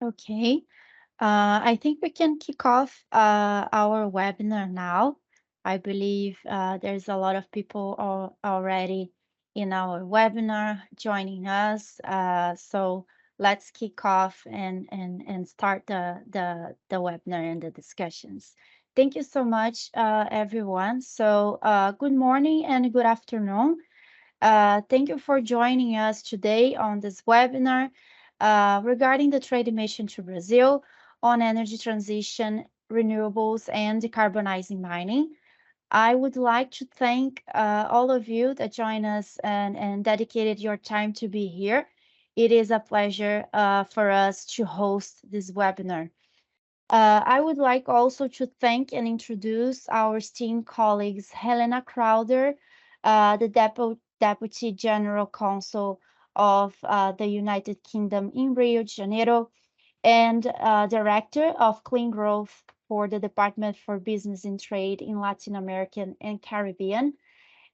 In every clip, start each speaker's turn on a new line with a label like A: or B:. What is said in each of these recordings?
A: Okay, I think we can kick off our webinar now. I believe there's a lot of people already in our webinar joining us. So let's kick off and start the webinar and the discussions. Thank you so much, everyone. So good morning and good afternoon. Thank you for joining us today on this webinar regarding the trade mission to Brazil on energy transition, renewables, and decarbonizing mining. I would like to thank all of you that joined us and dedicated your time to be here. It is a pleasure for us to host this webinar. I would like also to thank and introduce our esteemed colleagues, Helena Crowder, the Deputy General Counsel of the United Kingdom in Rio de Janeiro, and Director of Clean Growth for the Department for Business and Trade in Latin American and Caribbean.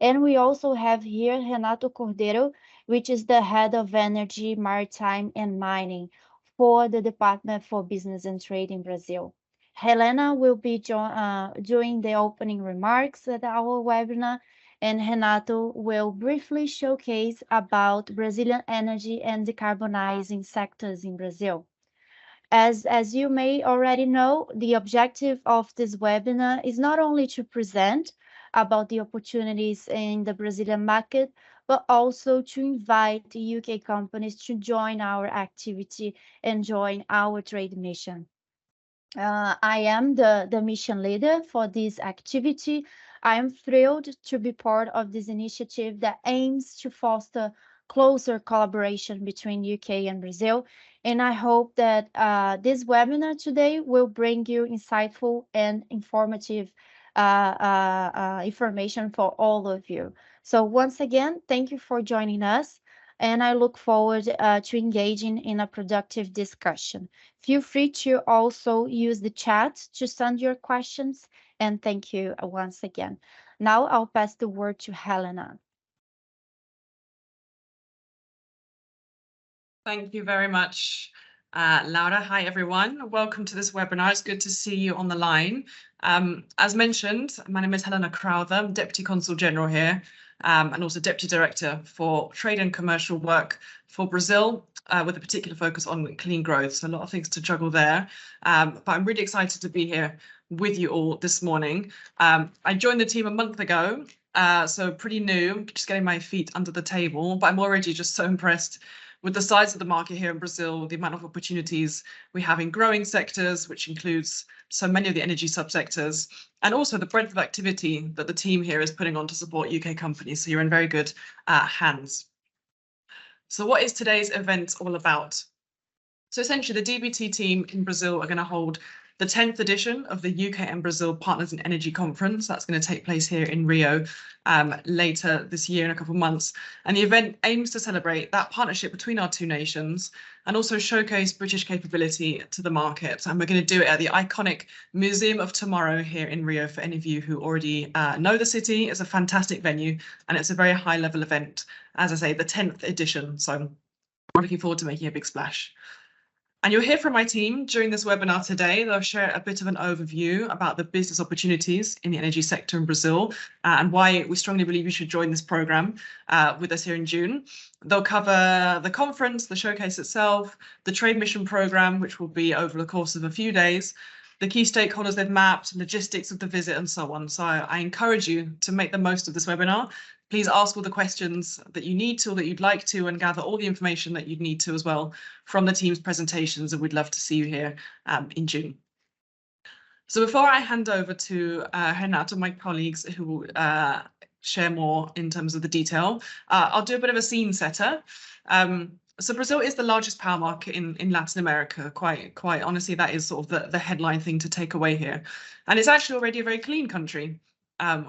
A: And we also have here Renato Cordeiro, which is the Head of Energy, Maritime and Mining for the Department for Business and Trade in Brazil. Helena will be doing the opening remarks at our webinar, and Renato will briefly showcase about Brazilian energy and decarbonizing sectors in Brazil. As you may already know, the objective of this webinar is not only to present about the opportunities in the Brazilian market, but also to invite UK companies to join our activity and join our trade mission. I am the mission leader for this activity. I am thrilled to be part of this initiative that aims to foster closer collaboration between UK and Brazil. And I hope that this webinar today will bring you insightful and informative information for all of you. So once again, thank you for joining us. And I look forward to engaging in a productive discussion. Feel free to also use the chat to send your questions. And thank you once again. Now I'll pass the word to Helena.
B: Thank you very much, Laura. Hi, everyone. Welcome to this webinar. It's good to see you on the line. As mentioned, my name is Helena Crowther. I'm Deputy Consul General here and also Deputy Director for Trade and Commercial Work for Brazil, with a particular focus on clean growth. So a lot of things to juggle there. But I'm really excited to be here with you all this morning. I joined the team a month ago, so pretty new, just getting my feet under the table, but I'm already just so impressed with the size of the market here in Brazil, the amount of opportunities we have in growing sectors, which includes so many of the energy subsectors, and also the breadth of activity that the team here is putting on to support UK companies. So you're in very good hands. So what is today's event all about? So essentially, the DBT team in Brazil are going to hold the 10th edition of the UK and Brazil Partners in Energy Conference. That's going to take place here in Rio later this year in a couple of months. And the event aims to celebrate that partnership between our two nations and also showcase British capability to the market. And we're going to do it at the iconic Museum of Tomorrow here in Rio. For any of you who already know the city, it's a fantastic venue and it's a very high level event. As I say, the 10th edition. So I'm looking forward to making a big splash. And you'll hear from my team during this webinar today. They'll share a bit of an overview about the business opportunities in the energy sector in Brazil and why we strongly believe you should join this program with us here in June. They'll cover the conference, the showcase itself, the trade mission program, which will be over the course of a few days, the key stakeholders they've mapped, logistics of the visit, and so on. So I encourage you to make the most of this webinar. Please ask all the questions that you need to or that you'd like to and gather all the information that you'd need to as well from the team's presentations, and we'd love to see you here in June. So before I hand over to Renato, my colleagues who will share more in terms of the detail, I'll do a bit of a scene setter. So Brazil is the largest power market in Latin America. Quite honestly, that is sort of the headline thing to take away here. And it's actually already a very clean country,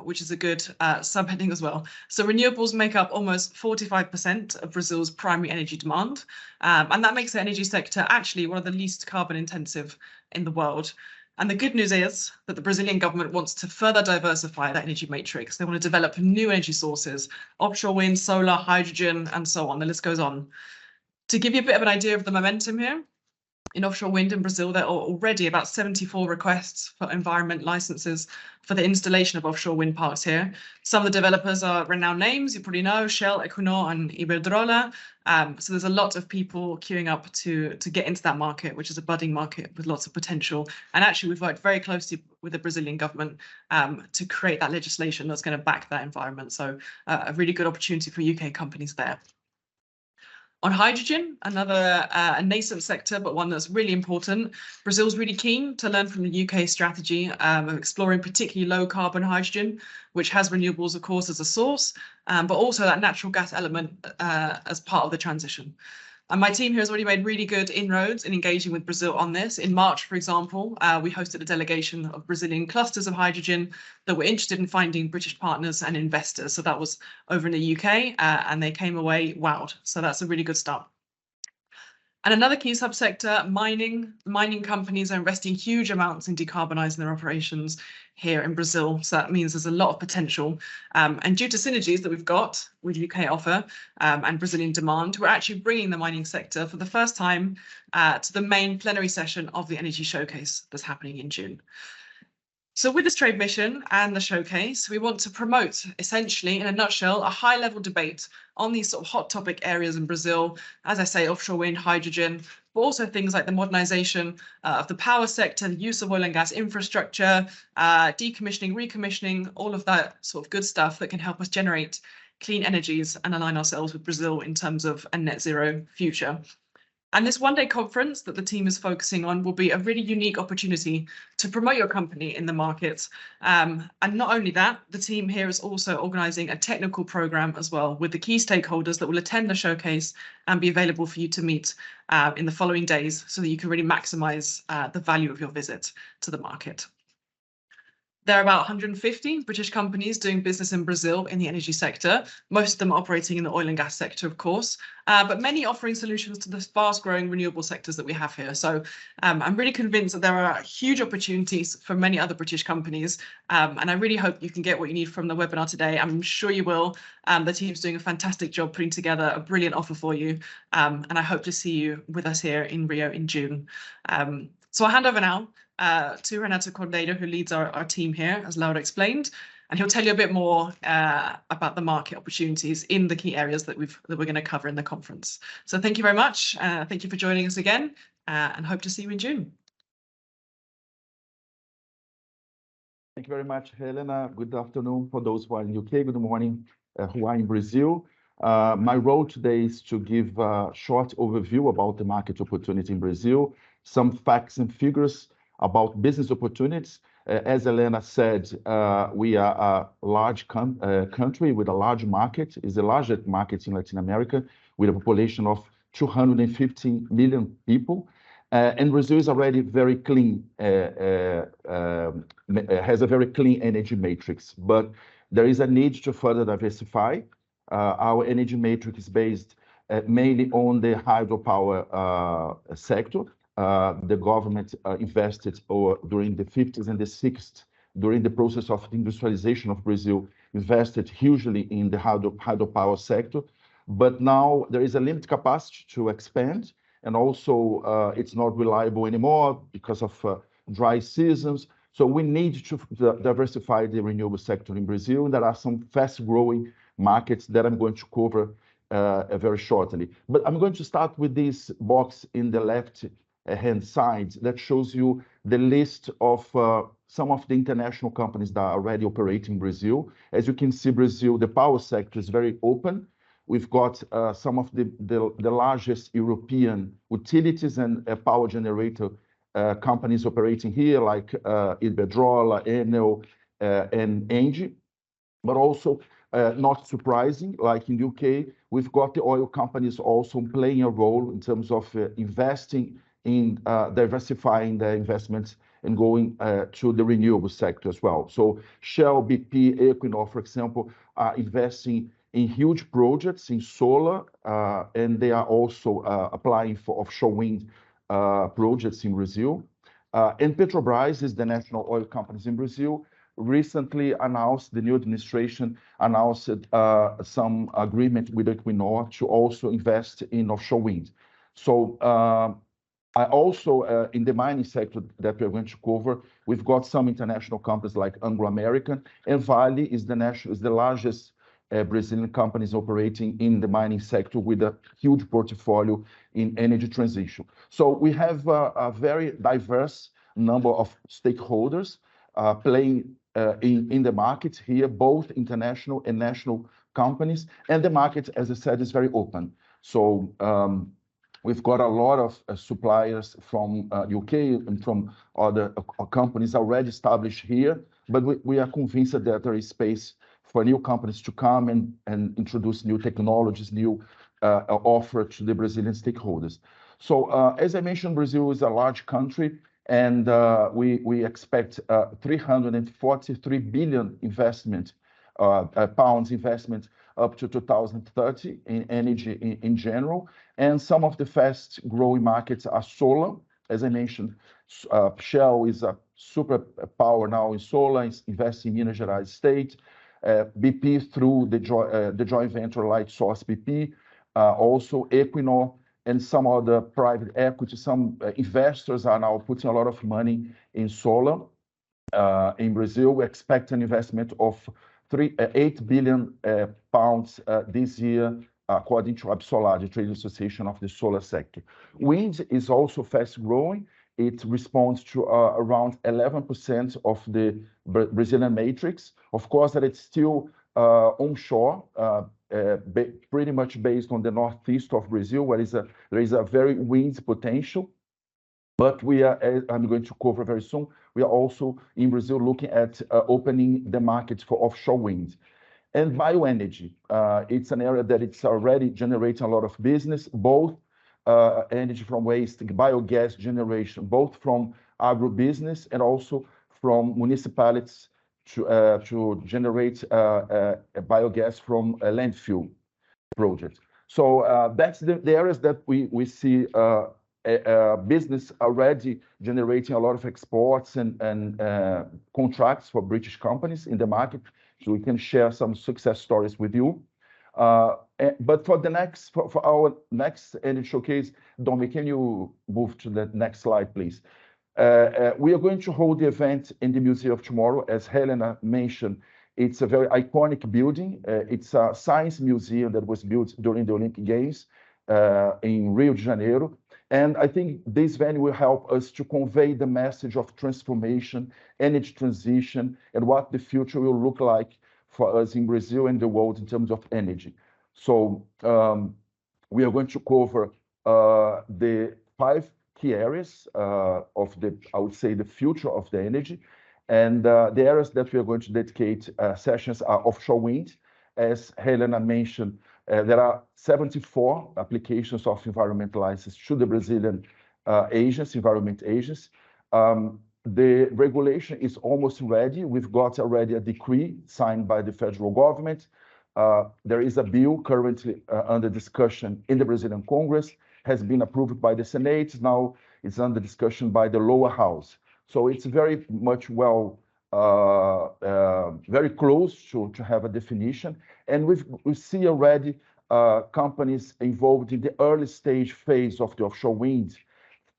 B: which is a good subheading as well. So renewables make up almost 45% of Brazil's primary energy demand. And that makes the energy sector actually one of the least carbon intensive in the world. And the good news is that the Brazilian government wants to further diversify that energy matrix. They want to develop new energy sources, offshore wind, solar, hydrogen, and so on. The list goes on. To give you a bit of an idea of the momentum here, in offshore wind in Brazil, there are already about 74 requests for environment licenses for the installation of offshore wind parks here. Some of the developers are renowned names, you probably know, Shell, Equinor, and Iberdrola. So there's a lot of people queuing up to get into that market, which is a budding market with lots of potential. And actually, we've worked very closely with the Brazilian government to create that legislation that's going to back that environment. So a really good opportunity for UK companies there. On hydrogen, another a nascent sector, but one that's really important. Brazil's really keen to learn from the UK strategy of exploring particularly low carbon hydrogen, which has renewables, of course, as a source, but also that natural gas element as part of the transition. And my team here has already made really good inroads in engaging with Brazil on this. In March, for example, we hosted a delegation of Brazilian clusters of hydrogen that were interested in finding British partners and investors. So that was over in the UK, and they came away wowed. So that's a really good start. And another key subsector, mining. Mining companies are investing huge amounts in decarbonising their operations here in Brazil. So that means there's a lot of potential. And due to synergies that we've got with UK offer and Brazilian demand, we're actually bringing the mining sector for the first time to the main plenary session of the Energy Showcase that's happening in June. So with this trade mission and the showcase, we want to promote, essentially, in a nutshell, a high-level debate on these sort of hot topic areas in Brazil, as I say, offshore wind, hydrogen, but also things like the modernization of the power sector, the use of oil and gas infrastructure, decommissioning, recommissioning, all of that sort of good stuff that can help us generate clean energies and align ourselves with Brazil in terms of a net zero future. And this one-day conference that the team is focusing on will be a really unique opportunity to promote your company in the market. And not only that, the team here is also organising a technical programme as well with the key stakeholders that will attend the showcase and be available for you to meet in the following days so that you can really maximise the value of your visit to the market. There are about 150 British companies doing business in Brazil in the energy sector, most of them operating in the oil and gas sector, of course, but many offering solutions to the fast-growing renewable sectors that we have here. So I'm really convinced that there are huge opportunities for many other British companies, and I really hope you can get what you need from the webinar today. I'm sure you will. The team's doing a fantastic job putting together a brilliant offer for you, and I hope to see you with us here in Rio in June. So I'll hand over now to Renato Cordeiro, who leads our team here, as Laura explained, and he'll tell you a bit more about the market opportunities in the key areas that we're going to cover in the conference. So thank you very much. Thank you for joining us again, and hope to see you in June.
C: Thank you very much, Helena. Good afternoon for those who are in UK. Good morning, who are in Brazil. My role today is to give a short overview about the market opportunity in Brazil, some facts and figures about business opportunities. As Helena said, we are a large country with a large market. It's the largest market in Latin America with a population of 250 million people. And Brazil is already very clean, has a very clean energy matrix, but there is a need to further diversify. Our energy matrix is based mainly on the hydropower sector. The government invested during the 50s and the 60s, during the process of the industrialization of Brazil, invested hugely in the hydropower sector. But now there is a limited capacity to expand, and also it's not reliable anymore because of dry seasons. So we need to diversify the renewable sector in Brazil. There are some fast-growing markets that I'm going to cover very shortly. But I'm going to start with this box in the left-hand side that shows you the list of some of the international companies that are already operating in Brazil. As you can see, Brazil, the power sector is very open. We've got some of the largest European utilities and power generator companies operating here, like Iberdrola, Enel, and Engie. But also, not surprising, like in the UK, we've got the oil companies also playing a role in terms of investing in diversifying their investments and going to the renewable sector as well. So Shell, BP, Equinor, for example, are investing in huge projects in solar, and they are also applying for offshore wind projects in Brazil. And Petrobras is the national oil companies in Brazil. Recently announced, the new administration announced some agreement with Equinor to also invest in offshore wind. So Also, in the mining sector that we're going to cover, we've got some international companies like Anglo American, and Vale is the largest Brazilian companies operating in the mining sector with a huge portfolio in energy transition. So we have a very diverse number of stakeholders playing in the market here, both international and national companies, and the market, as I said, is very open. So we've got a lot of suppliers from UK and from other companies already established here, but we are convinced that there is space for new companies to come and introduce new technologies, new offer to the Brazilian stakeholders. So as I mentioned, Brazil is a large country, and we expect 343 billion investment, pounds investment up to 2030 in energy in general. And some of the fast growing markets are solar. As I mentioned, Shell is a super power now in solar, is investing in Minas Gerais state. BP through the joint venture Lightsource BP, also Equinor and some other private equity, some investors are now putting a lot of money in solar. In Brazil, we expect an investment of 8 billion pounds this year, according to Absolar, the trade association of the solar sector. Wind is also fast growing. It responds to around 11% of the Brazilian matrix. Of course, that it's still onshore, pretty much based on the northeast of Brazil, where there is a very wind potential. But we are, as I'm going to cover very soon, we are also in Brazil looking at opening the market for offshore wind. And bioenergy, it's an area that it's already generating a lot of business, both energy from waste, biogas generation, both from agribusiness and also from municipalities to generate biogas from a landfill project. So that's the areas that we see business already generating a lot of exports and contracts for British companies in the market. So we can share some success stories with you. But for our next energy showcase, Domi, can you move to the next slide, please? We are going to hold the event in the Museum of Tomorrow. As Helena mentioned, it's a very iconic building. It's a science museum that was built during the Olympic Games in Rio de Janeiro. And I think this venue will help us to convey the message of transformation, energy transition, and what the future will look like for us in Brazil and the world in terms of energy. So we are going to cover the 5 key areas of I would say, the future of the energy. And the areas that we are going to dedicate sessions are offshore wind. As Helena mentioned, there are 74 applications of environmental license to the Brazilian environment agency. The regulation is almost ready. We've got already a decree signed by the federal government. There is a bill currently under discussion in the Brazilian Congress, has been approved by the Senate. Now it's under discussion by the lower house. So it's very much very close to have a definition. And we see already companies involved in the early stage phase of the offshore wind.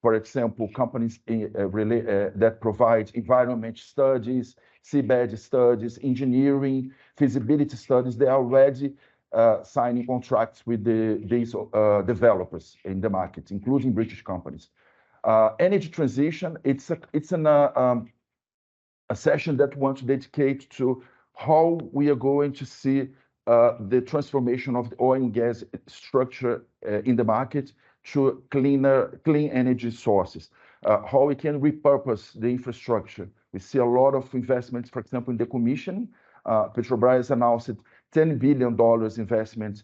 C: For example, companies that provide environment studies, seabed studies, engineering, feasibility studies. They are already signing contracts with these developers in the market, including British companies. Energy transition, it's a session that we want to dedicate to how we are going to see the transformation of the oil and gas structure in the market to clean energy sources, how we can repurpose the infrastructure. We see a lot of investments, for example, in decommissioning. Petrobras announced $10 billion investment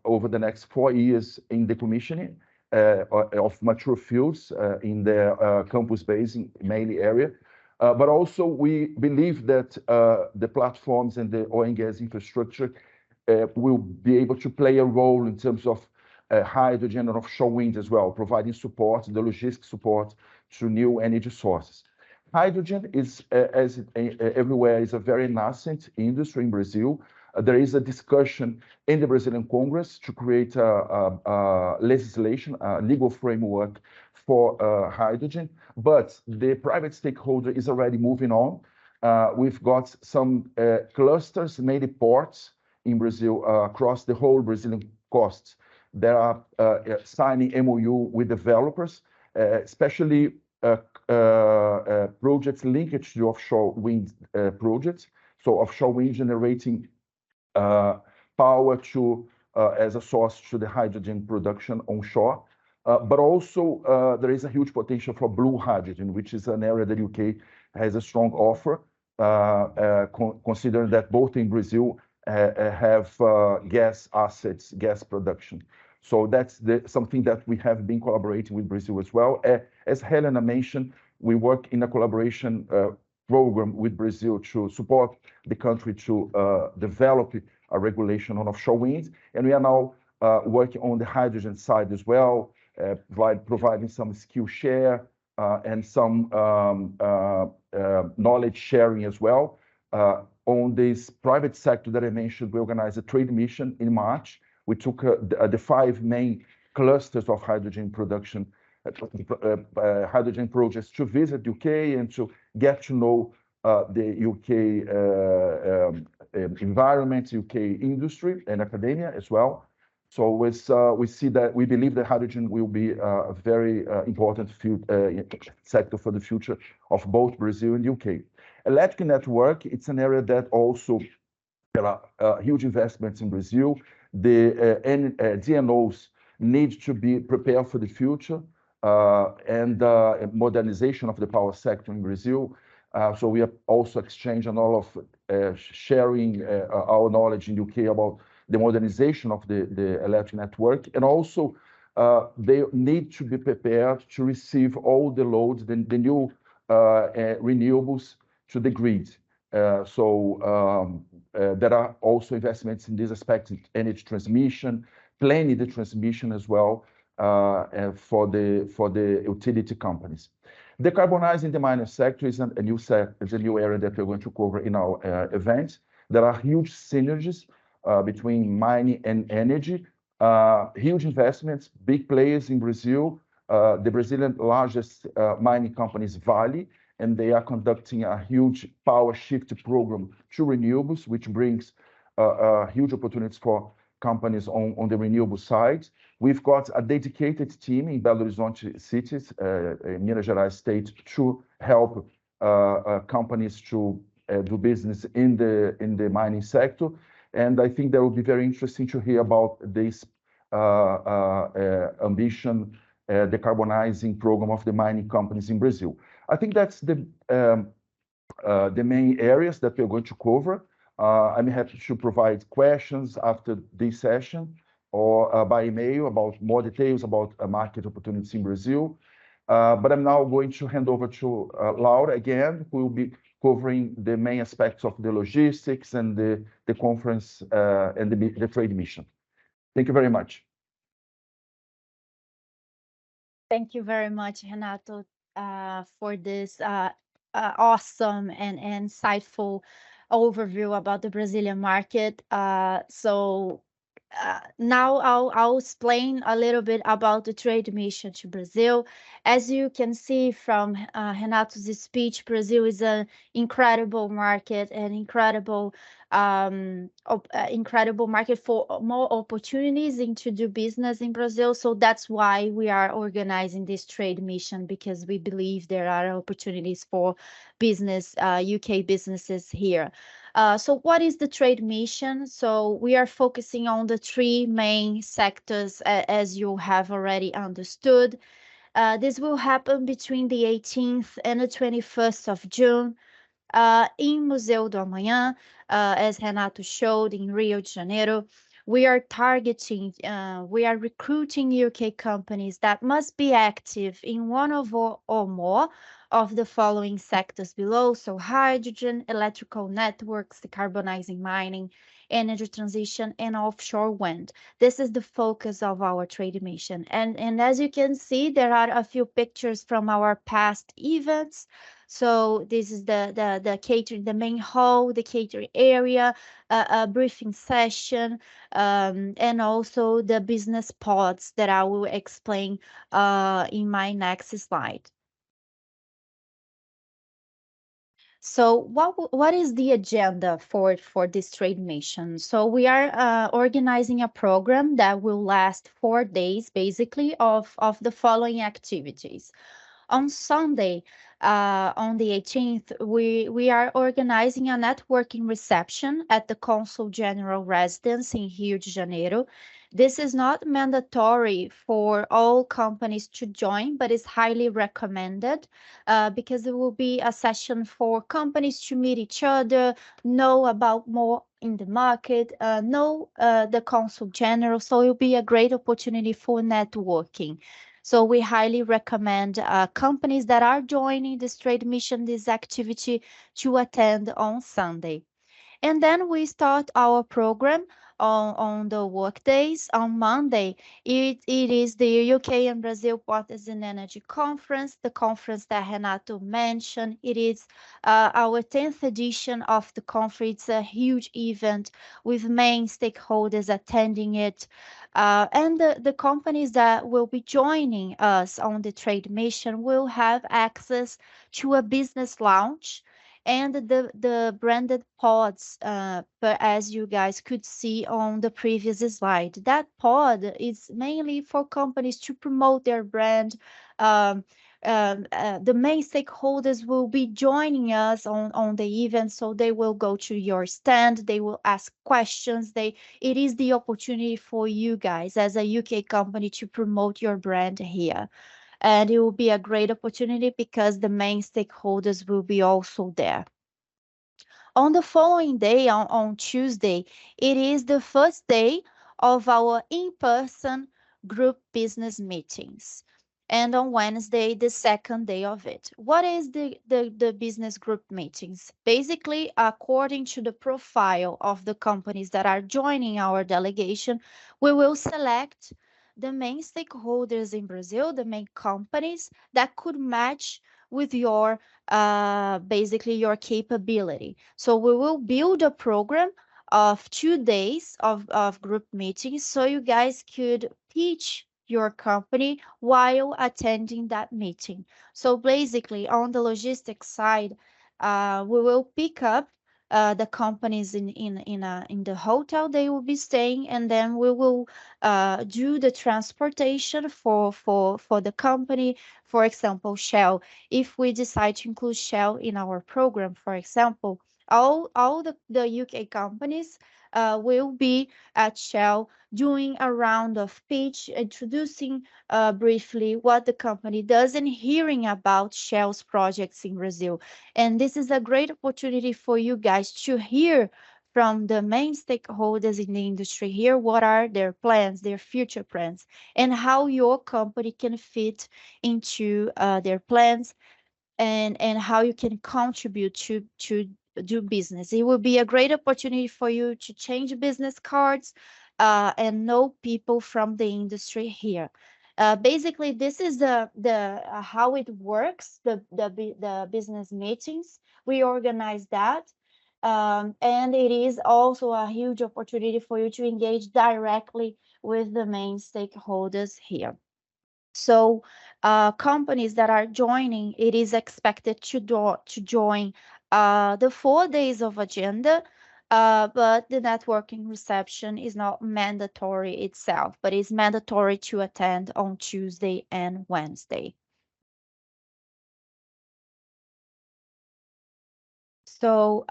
C: over the next 4 years in decommissioning of mature fields in the Campos Basin mainly area. But also we believe that the platforms and the oil and gas infrastructure will be able to play a role in terms of hydrogen and offshore wind as well, providing support, the logistic support to new energy sources. Hydrogen is, everywhere, is a very nascent industry in Brazil. There is a discussion in the Brazilian Congress to create a legislation, a legal framework for hydrogen, but the private stakeholder is already moving on. We've got some clusters, mainly ports in Brazil, across the whole Brazilian coast. There are signing MOU with developers, especially projects linked to offshore wind projects. So offshore wind generating power to as a source to the hydrogen production onshore. But also there is a huge potential for blue hydrogen, which is an area that UK has a strong offer, considering that both in Brazil have gas assets, gas production. So that's something that we have been collaborating with Brazil as well. As Helena mentioned, we work in a collaboration program with Brazil to support the country to develop a regulation on offshore wind. And we are now working on the hydrogen side as well, providing some skill share and some knowledge sharing as well. On this private sector that I mentioned, we organized a trade mission in March. We took the 5 main clusters of hydrogen production, hydrogen projects to visit UK and to get to know the UK environment, UK industry and academia as well. So we see that we believe that hydrogen will be a very important sector for the future of both Brazil and UK. Electric network, it's an area that also there are huge investments in Brazil. The DNOs need to be prepared for the future and modernization of the power sector in Brazil. So we are also exchanging all of sharing our knowledge in UK about the modernization of the electric network. And also they need to be prepared to receive all the loads, the new renewables to the grid. There are also investments in this aspect, energy transmission, planning the transmission as well for the utility companies. Decarbonizing the mining sector is a new area that we're going to cover in our event. There are huge synergies between mining and energy, huge investments, big players in Brazil. The Brazilian largest mining company is Vale, and they are conducting a huge power shift program to renewables, which brings huge opportunities for companies on the renewable side. We've got a dedicated team in Belo Horizonte cities, in Minas Gerais state, to help companies to do business in the mining sector. And I think that will be very interesting to hear about this ambition, decarbonizing program of the mining companies in Brazil. I think that's the main areas that we're going to cover. I'm happy to provide questions after this session or by email about more details about market opportunities in Brazil. But I'm now going to hand over to Laura again, who will be covering the main aspects of the logistics and the conference and the trade mission. Thank you very much.
A: Thank you very much, Renato, for this awesome and insightful overview about the Brazilian market. Now I'll explain a little bit about the trade mission to Brazil. As you can see from Renato's speech, Brazil is an incredible market, an incredible market for more opportunities and to do business in Brazil. So that's why we are organizing this trade mission, because we believe there are opportunities for business, UK businesses here. So what is the trade mission? So we are focusing on the 3 main sectors, as you have already understood. This will happen between the 18th and the 21st of June in Museu do Amanhã, as Renato showed, in Rio de Janeiro. We are targeting, we are recruiting UK companies that must be active in one or more of the following sectors below. So hydrogen, electrical networks, decarbonizing mining, energy transition, and offshore wind. This is the focus of our trade mission. And as you can see, there are a few pictures from our past events. So this is the catering, the main hall, the catering area, a briefing session, and also the business pods that I will explain in my next slide. So what is the agenda for this trade mission? So we are organizing a program that will last 4 days, basically, of the following activities. On Sunday, on the 18th, we are organizing a networking reception at the Consul General residence in Rio de Janeiro. This is not mandatory for all companies to join, but is highly recommended because it will be a session for companies to meet each other, know about more in the market, know the Consul General. So it will be a great opportunity for networking. So we highly recommend companies that are joining this trade mission, this activity, to attend on Sunday. And then we start our program on the work days. On Monday, it is the UK and Brazil Partisan Energy Conference, the conference that Renato mentioned. It is our 10th edition of the conference. It's a huge event with main stakeholders attending it. And the companies that will be joining us on the trade mission will have access to a business lounge and the branded pods, but as you guys could see on the previous slide, that pod is mainly for companies to promote their brand. um, the main stakeholders will be joining us on the event, so they will go to your stand, they will ask questions. It is the opportunity for you guys as a UK company to promote your brand here, and it will be a great opportunity because the main stakeholders will be also there. On the following day, on Tuesday, it is the first day of our in-person group business meetings. And on Wednesday, the second day of it. What is the business group meetings? Basically, according to the profile of the companies that are joining our delegation, we will select the main stakeholders in Brazil, the main companies that could match with your basically your capability. So we will build a program of 2 days of group meetings so you guys could pitch your company while attending that meeting. So basically, on the logistics side, we will pick up the companies in the hotel they will be staying, and then we will do the transportation for the company. For example, Shell, if we decide to include Shell in our program, for example, all the UK companies will be at Shell doing a round of pitch, introducing briefly what the company does and hearing about Shell's projects in Brazil. And this is a great opportunity for you guys to hear from the main stakeholders in the industry here what are their plans, their future plans, and how your company can fit into their plans, and how you can contribute to do business. It will be a great opportunity for you to change business cards and know people from the industry here. Basically, this is the how it works. The business meetings, we organize that, and it is also a huge opportunity for you to engage directly with the main stakeholders here. So companies that are joining, it is expected to join the 4 days of agenda, but the networking reception is not mandatory itself, but is mandatory to attend on Tuesday and Wednesday. So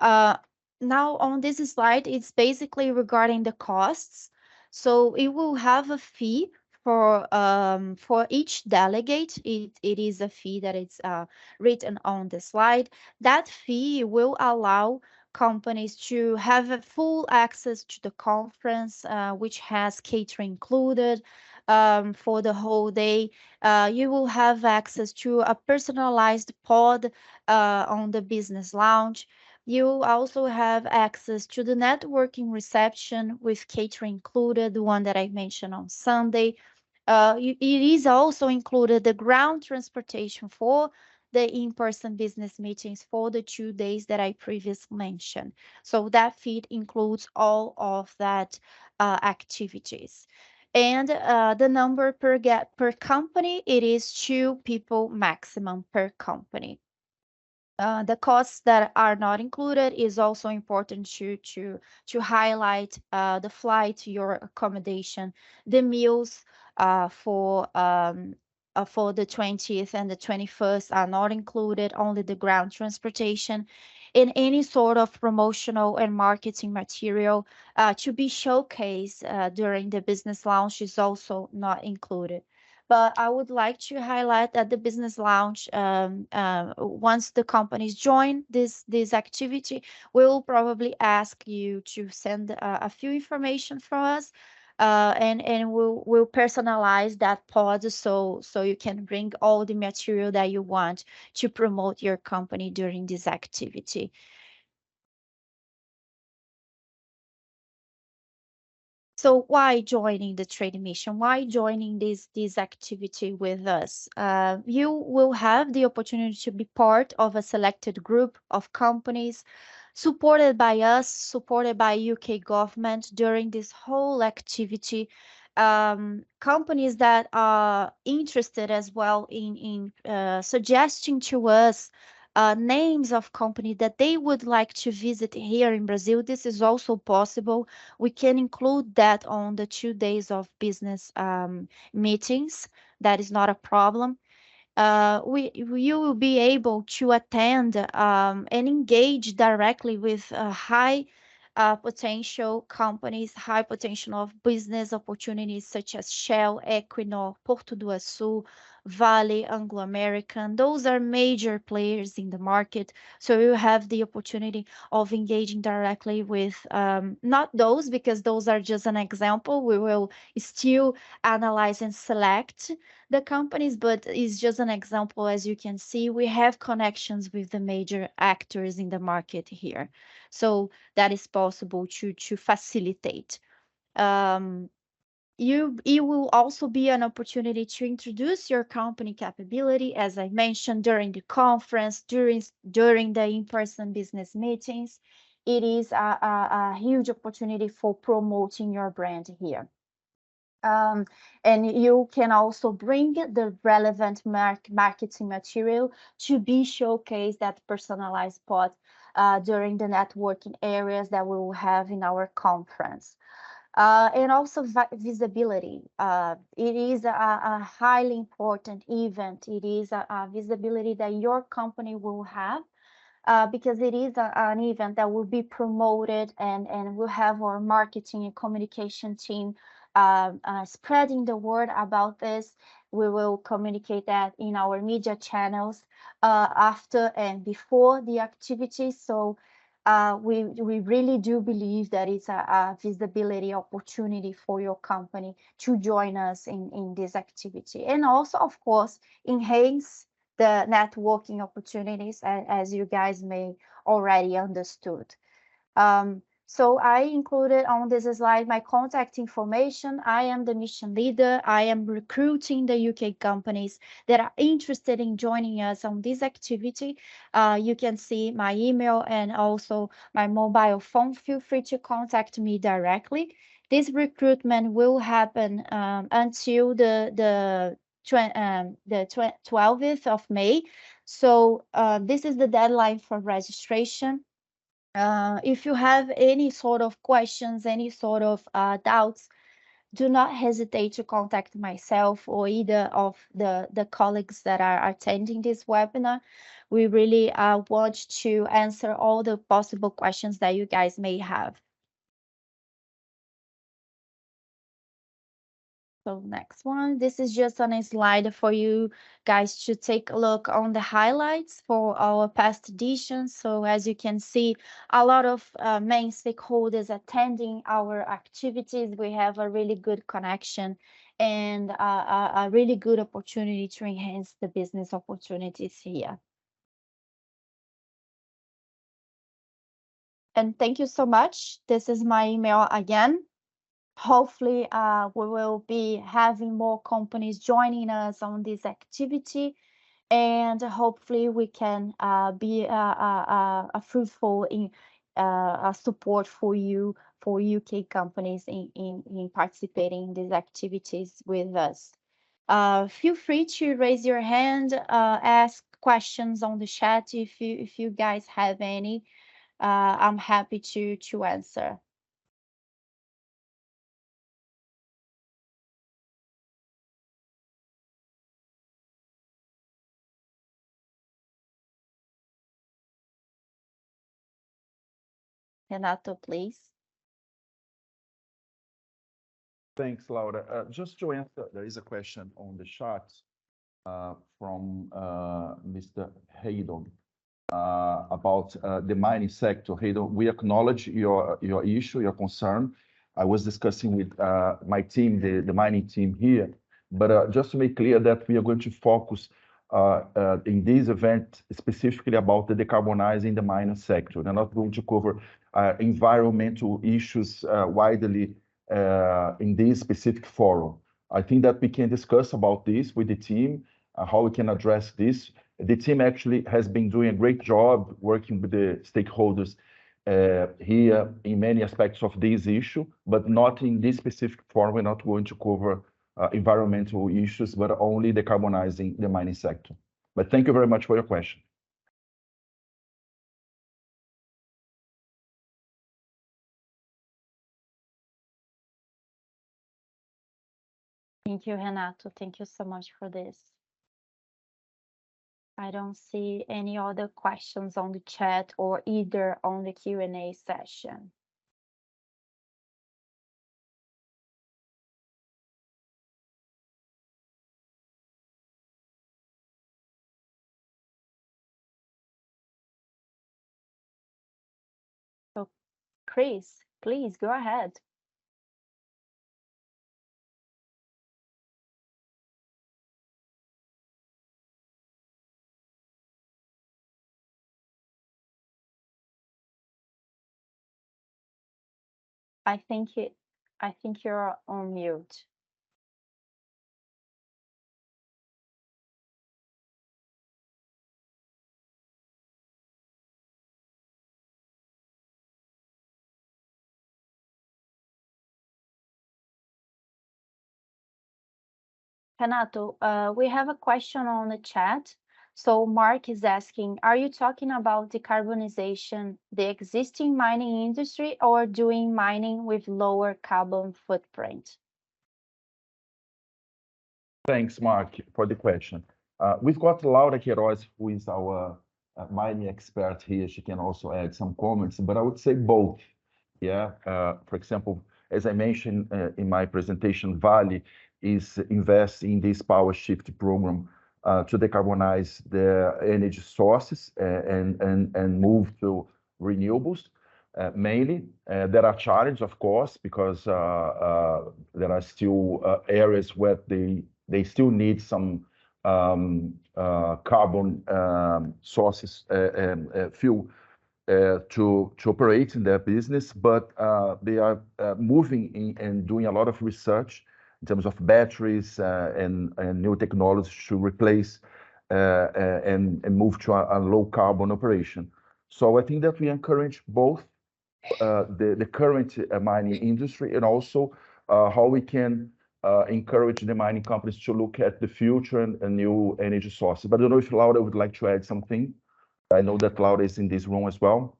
A: now on this slide, it's basically regarding the costs. So it will have a fee for each delegate. It is a fee that is written on the slide. That fee will allow companies to have a full access to the conference, which has catering included, for the whole day. You will have access to a personalized pod on the business lounge. You also have access to the networking reception with catering included, the one that I mentioned on Sunday. It is also included the ground transportation for the in-person business meetings for the 2 days that I previously mentioned. So that feed includes all of that activities. And the number per company, it is 2 people maximum per company. The costs that are not included is also important to highlight the flight, your accommodation, the meals for the 20th and the 21st are not included, only the ground transportation. In any sort of promotional and marketing material to be showcased during the business launch is also not included. But I would like to highlight that the business lounge, once the companies join this activity, will probably ask you to send a few information for us, and we'll personalize that pod so you can bring all the material that you want to promote your company during this activity. So why joining the trade mission? Why joining this activity with us? You will have the opportunity to be part of a selected group of companies supported by us, supported by UK government during this whole activity. Companies that are interested as well in suggesting to us names of company that they would like to visit here in Brazil. This is also possible. We can include that on the 2 days of business meetings. That is not a problem. You will be able to attend and engage directly with high potential companies, high potential of business opportunities such as Shell, Equinor, Porto do Açu, Vale, Anglo American. Those are major players in the market. So you have the opportunity of engaging directly with not those, because those are just an example. We will still analyze and select the companies, but it's just an example. As you can see, we have connections with the major actors in the market here. So that is possible to facilitate. It will also be an opportunity to introduce your company capability, as I mentioned, during the conference, during the in-person business meetings. It is a huge opportunity for promoting your brand here. And you can also bring the relevant marketing material to be showcased at personalized pod during the networking areas that we will have in our conference. And also visibility. It is a highly important event. It is a visibility that your company will have because it is an event that will be promoted, and we'll have our marketing and communication team spreading the word about this. We will communicate that in our media channels after and before the activity. So we really do believe that it's a visibility opportunity for your company to join us in this activity. And also, of course, enhance the networking opportunities, as you guys may already understood. So I included on this slide my contact information. I am the mission leader. I am recruiting the UK companies that are interested in joining us on this activity. You can see my email and also my mobile phone. Feel free to contact me directly. This recruitment will happen until the 12th of May. So this is the deadline for registration. If you have any sort of questions, any sort of doubts, do not hesitate to contact myself or either of the colleagues that are attending this webinar. We really want to answer all the possible questions that you guys may have. So next one, this is just on a slide for you guys to take a look on the highlights for our past editions. So as you can see, a lot of main stakeholders attending our activities. We have a really good connection and a really good opportunity to enhance the business opportunities here. And thank you so much. This is my email again. Hopefully, we will be having more companies joining us on this activity, and hopefully we can be a fruitful in a support for you, for UK companies in participating in these activities with us. Feel free to raise your hand, ask questions on the chat if you guys have any. I'm happy to answer. Renato, please.
C: Thanks, Laura. Just to answer, there is a question on the chat from Mr. Haydon about the mining sector. Haydon, we acknowledge your issue, your concern. I was discussing with my team, the mining team here, but just to make clear that we are going to focus in this event specifically about the decarbonizing the mining sector. We're not going to cover environmental issues widely in this specific forum. I think that we can discuss about this with the team, how we can address this. The team actually has been doing a great job working with the stakeholders here in many aspects of this issue, but not in this specific forum. We're not going to cover environmental issues, but only decarbonizing the mining sector. But thank you very much for your question.
A: Thank you, Renato. Thank you so much for this. I don't see any other questions on the chat or either on the Q&A session. So, Chris, please go ahead. I think you're on mute. Renato, we have a question on the chat. So Mark is asking, are you talking about decarbonization, the existing mining industry, or doing mining with lower carbon footprint?
C: Thanks, Mark, for the question. We've got Laura Queiroz, who is our mining expert here. She can also add some comments, but I would say both. Yeah. For example, as I mentioned in my presentation, Vale is investing in this power shift program to decarbonize their energy sources and move to renewables. Mainly, there are challenges, of course, because there are still areas where they still need some carbon sources and fuel to operate in their business, but they are moving in and doing a lot of research in terms of batteries and new technologies to replace and move to a low carbon operation. So I think that we encourage both the current mining industry and also how we can encourage the mining companies to look at the future and new energy sources. But I don't know if Laura would like to add something. I know that Laura is in this room as well.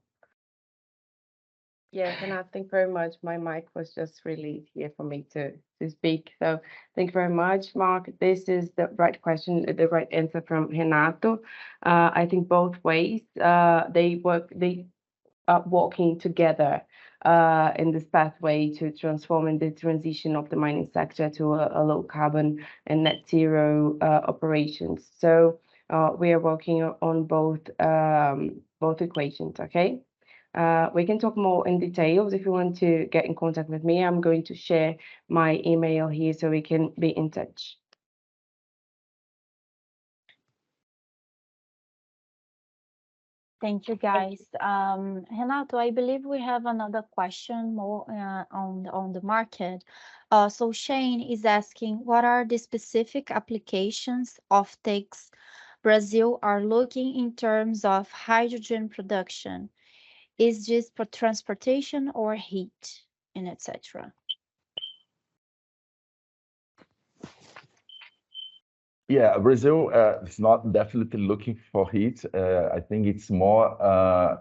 D: Yes, and I thank very much. My mic was just released here for me to speak. So thank you very much, Mark. This is the right question, the right answer from Renato. I think both ways they are walking together in this pathway to transforming the transition of the mining sector to a low carbon and net zero operations. So we are working on both equations. Okay. We can talk more in details. If you want to get in contact with me, I'm going to share my email here so we can be in touch.
A: Thank you, guys. Renato, I believe we have another question more on the market. So Shane is asking, what are the specific applications offtakes Brazil are looking in terms of hydrogen production? Is this for transportation or heat, and etc.?
C: Yeah, Brazil is not definitely looking for heat. I think it's more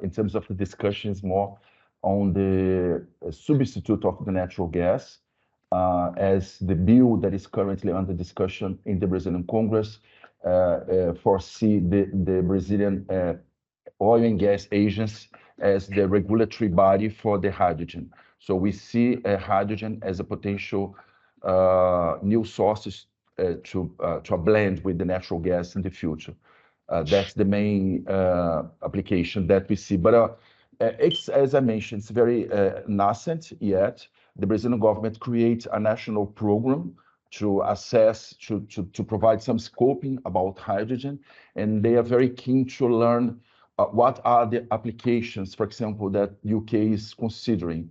C: in terms of the discussions, more on the substitute of the natural gas, as the bill that is currently under discussion in the Brazilian Congress foresee the Brazilian oil and gas agency as the regulatory body for the hydrogen. So we see hydrogen as a potential new sources to blend with the natural gas in the future. That's the main application that we see. But it's, as I mentioned, it's very nascent yet. The Brazilian government creates a national program to assess, to provide some scoping about hydrogen, and they are very keen to learn what are the applications, for example, that UK is considering.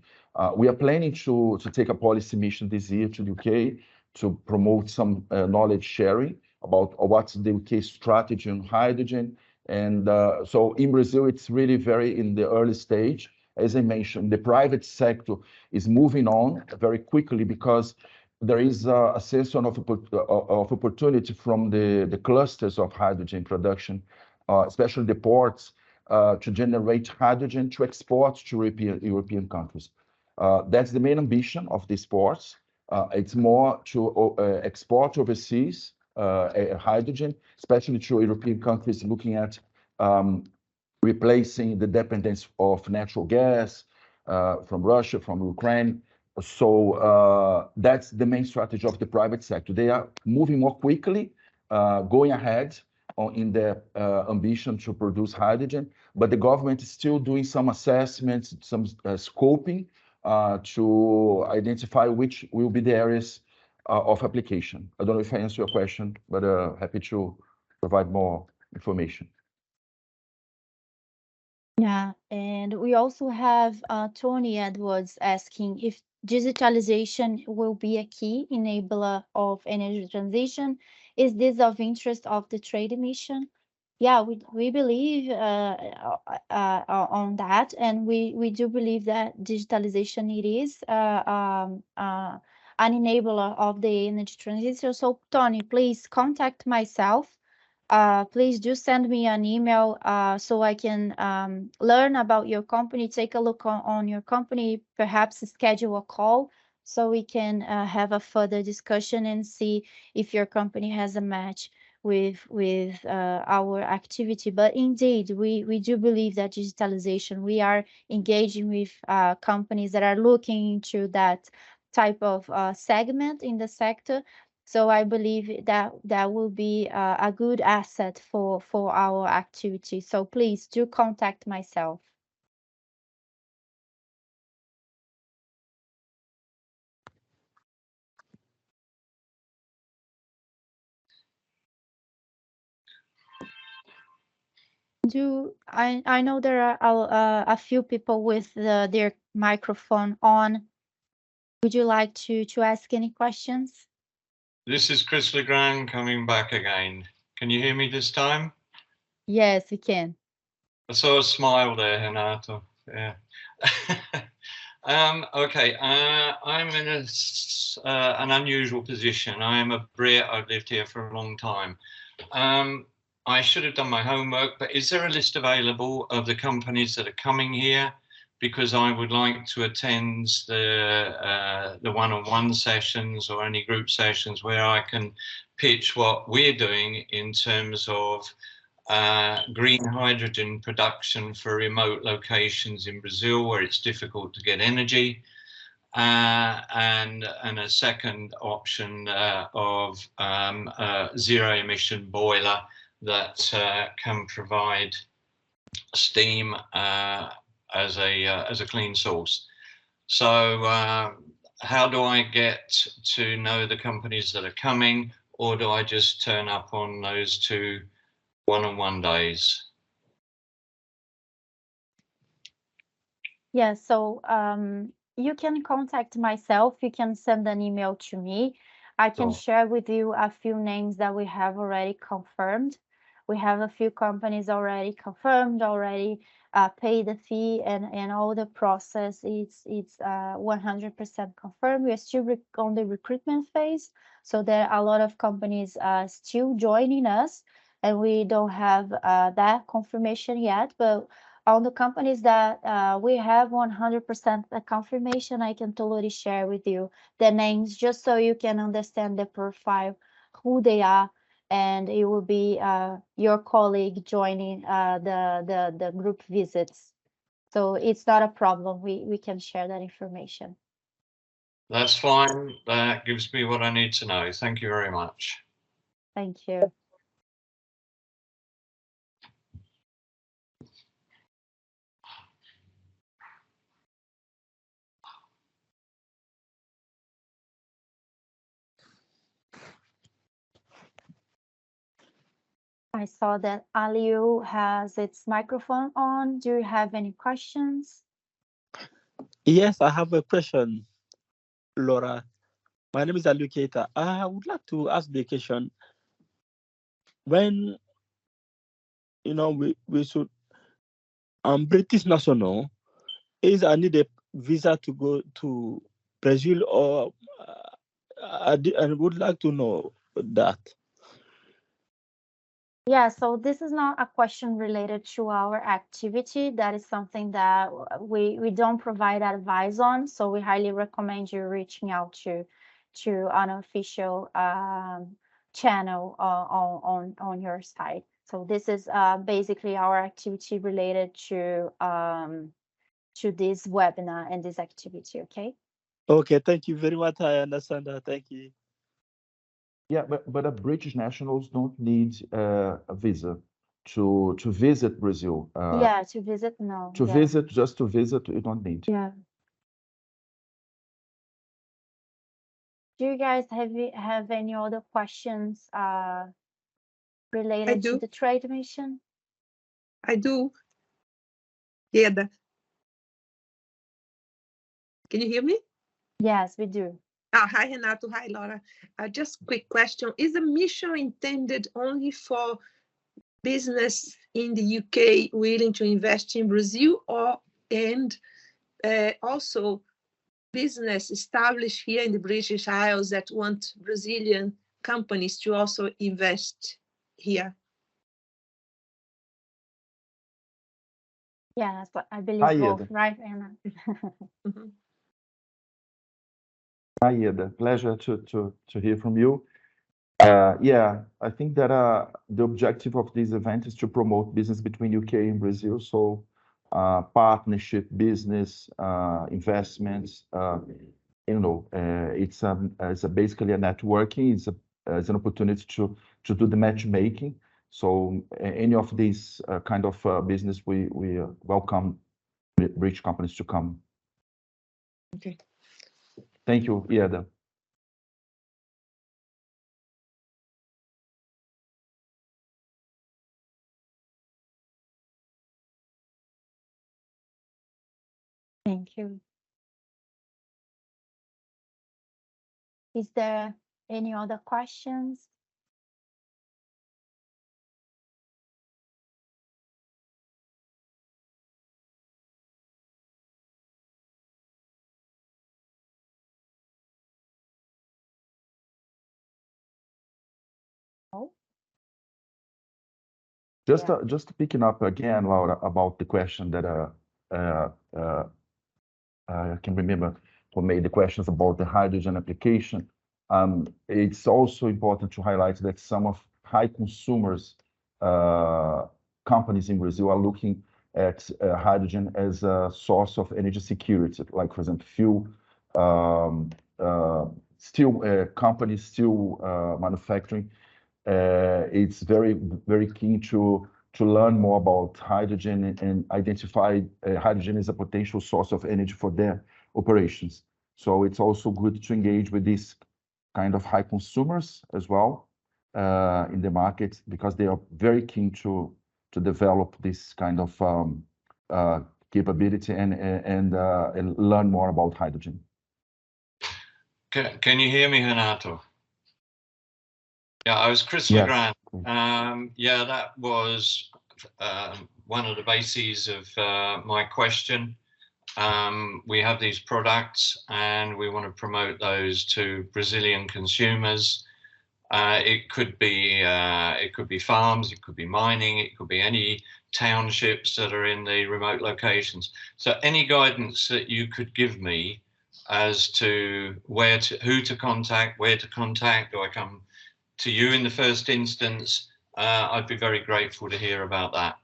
C: We are planning to take a policy mission this year to the UK to promote some knowledge sharing about what's the UK strategy on hydrogen. And so in Brazil, it's really very in the early stage. As I mentioned, the private sector is moving on very quickly because there is a sense of opportunity from the clusters of hydrogen production, especially the ports, to generate hydrogen to export to European countries. That's the main ambition of these ports. It's more to export overseas hydrogen, especially to European countries looking at replacing the dependence of natural gas from Russia, from Ukraine. So that's the main strategy of the private sector. They are moving more quickly, going ahead in their ambition to produce hydrogen, but the government is still doing some assessments, some scoping to identify which will be the areas of application. I don't know if I answered your question, but happy to provide more information.
A: Yeah, and we also have Tony Edwards asking if digitalization will be a key enabler of energy transition. Is this of interest of the trade mission? Yeah, we believe on that, and we do believe that digitalization it is an enabler of the energy transition. So Tony, please contact myself. Please do send me an email so I can learn about your company, take a look on your company, perhaps schedule a call so we can have a further discussion and see if your company has a match with our activity. But indeed, we do believe that digitalization, we are engaging with companies that are looking into that type of segment in the sector. So I believe that that will be a good asset for our activity. So please do contact myself. I know there are a few people with their microphone on. Would you like to ask any questions?
E: This is Chris Legrand coming back again. Can you hear me this time?
A: Yes, we can.
E: I saw a smile there, Renato. Yeah. Okay, I'm in an unusual position. I am a Brit. I've lived here for a long time. I should have done my homework, but is there a list available of the companies that are coming here? Because I would like to attend the one-on-one sessions or any group sessions where I can pitch what we're doing in terms of green hydrogen production for remote locations in Brazil where it's difficult to get energy, and a second option of a zero emission boiler that can provide steam as a clean source. So how do I get to know the companies that are coming, or do I just turn up on those 2 one-on-one days?
A: Yeah, so you can contact myself. You can send an email to me. I can
C: Sure.
A: share with you a few names that we have already confirmed. We have a few companies already confirmed, already paid the fee, and all the process. It's 100% confirmed. We are still on the recruitment phase, so there are a lot of companies still joining us, and we don't have that confirmation yet, but on the companies that we have 100% confirmation, I can totally share with you the names just so you can understand the profile, who they are, and it will be your colleague joining the group visits. So it's not a problem. We can share that information.
E: That's fine. That gives me what I need to know. Thank you very much.
A: Thank you. I saw that Aliu has its microphone on. Do you have any questions?
F: Yes, I have a question, Laura. My name is Aliu Keita. I would like to ask the question, when, we should, British national, is I need a visa to go to Brazil, or I would like to know that.
A: Yeah, so this is not a question related to our activity. That is something that we don't provide advice on. So we highly recommend you reaching out to an official channel on your site. So this is basically our activity related to this webinar and this activity. Okay.
F: Okay, thank you very much. I understand that. Thank you.
C: Yeah, but British nationals don't need a visa to visit Brazil.
A: Yeah, to visit, no.
C: To
A: Yeah.
C: visit, just to visit, you don't need.
A: Yeah. Do you guys have any other questions related to the trade mission?
G: I do. Ieda. Can you hear me?
A: Yes, we do.
G: Hi, Renato. Hi, Laura. Just quick question. Is the mission intended only for business in the UK willing to invest in Brazil, and also business established here in the British Isles that want Brazilian companies to also invest here?
A: Yes, but I believe
C: Hi,
A: both,
C: Ieda.
A: right, Anna?
G: Mhm.
C: Hi, Ieda. Pleasure to hear from you. Yeah, I think that the objective of this event is to promote business between UK and Brazil. So partnership, business, investments, it's basically a networking. It's an opportunity to do the matchmaking. So any of these kind of business, we welcome British companies to come.
G: Okay.
C: Thank you, Ieda.
A: Thank you. Is there any other questions? No?
C: Just picking up again, Laura, about the question that I can remember who made the questions about the hydrogen application. It's also important to highlight that some of high consumers companies in Brazil are looking at hydrogen as a source of energy security, like, for example, fuel, steel companies, steel manufacturing. It's very, very keen to to learn more about hydrogen and identify hydrogen as a potential source of energy for their operations. So it's also good to engage with these kind of high consumers as well in the market, because they are very keen to develop this kind of capability and learn more about hydrogen.
E: Can you hear me, Renato? Yeah, I was Chris
C: Yes.
E: Legrand. Yeah, that was one of the bases of my question. We have these products and we want to promote those to Brazilian consumers. It could be farms, it could be mining, it could be any townships that are in the remote locations. So any guidance that you could give me as to who to contact, where to contact, do I come to you in the first instance? I'd be very grateful to hear about that.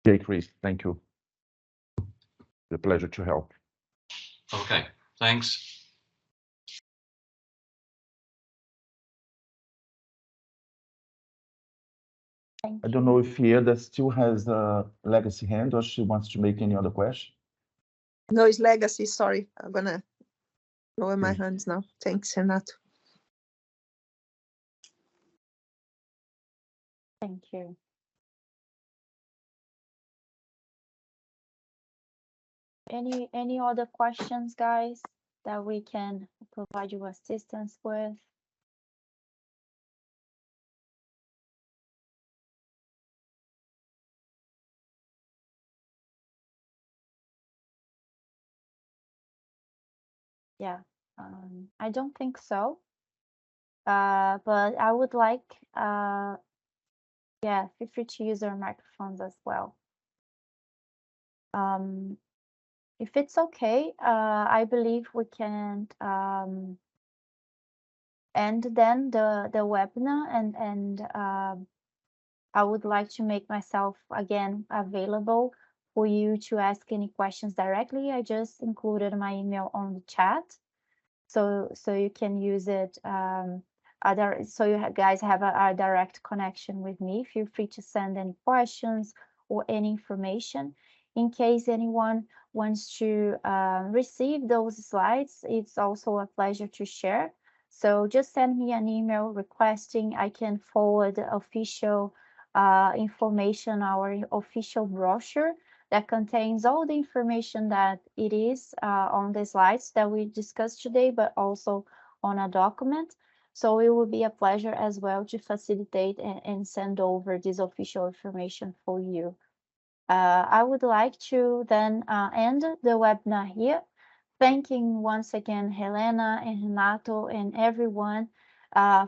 C: Okay, Chris, thank you. It's a pleasure to help.
E: Okay, thanks.
A: Thank
C: I
A: you.
C: don't know if Ieda still has a legacy hand or she wants to make any other question.
G: No, it's legacy. Sorry, I'm gonna lower my
C: Okay.
G: hands now. Thanks, Renato.
A: Thank you. Any other questions, guys, that we can provide you assistance with? Yeah, I don't think so. But I would like, yeah, feel free to use our microphones as well. If it's okay, I believe we can end then the webinar, and I would like to make myself again available for you to ask any questions directly. I just included my email on the chat, so you can use it. So you guys have a direct connection with me. Feel free to send any questions or any information. In case anyone wants to receive those slides, it's also a pleasure to share. So just send me an email requesting. I can forward the official information, our official brochure that contains all the information that it is on the slides that we discussed today, but also on a document. So it will be a pleasure as well to facilitate and send over this official information for you. I would like to then end the webinar here, thanking once again Helena and Renato and everyone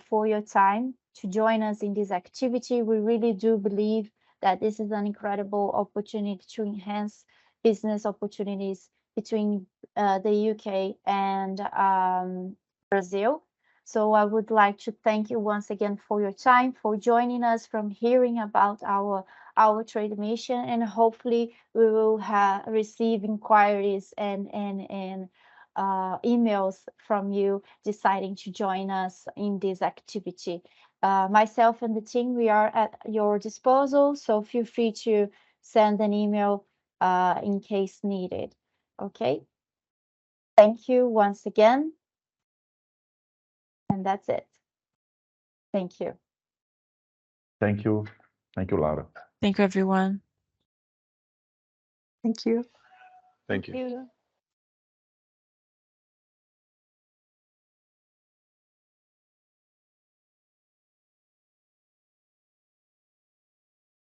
A: for your time to join us in this activity. We really do believe that this is an incredible opportunity to enhance business opportunities between the UK and Brazil. So I would like to thank you once again for your time, for joining us, from hearing about our trade mission, and hopefully we will receive inquiries and emails from you deciding to join us in this activity. Myself and the team, we are at your disposal, so feel free to send an email in case needed. Okay. Thank you once again. And that's it. Thank you.
C: Thank you. Thank you, Laura.
H: Thank you, everyone.
G: Thank you.
C: Thank you.
A: Thank you.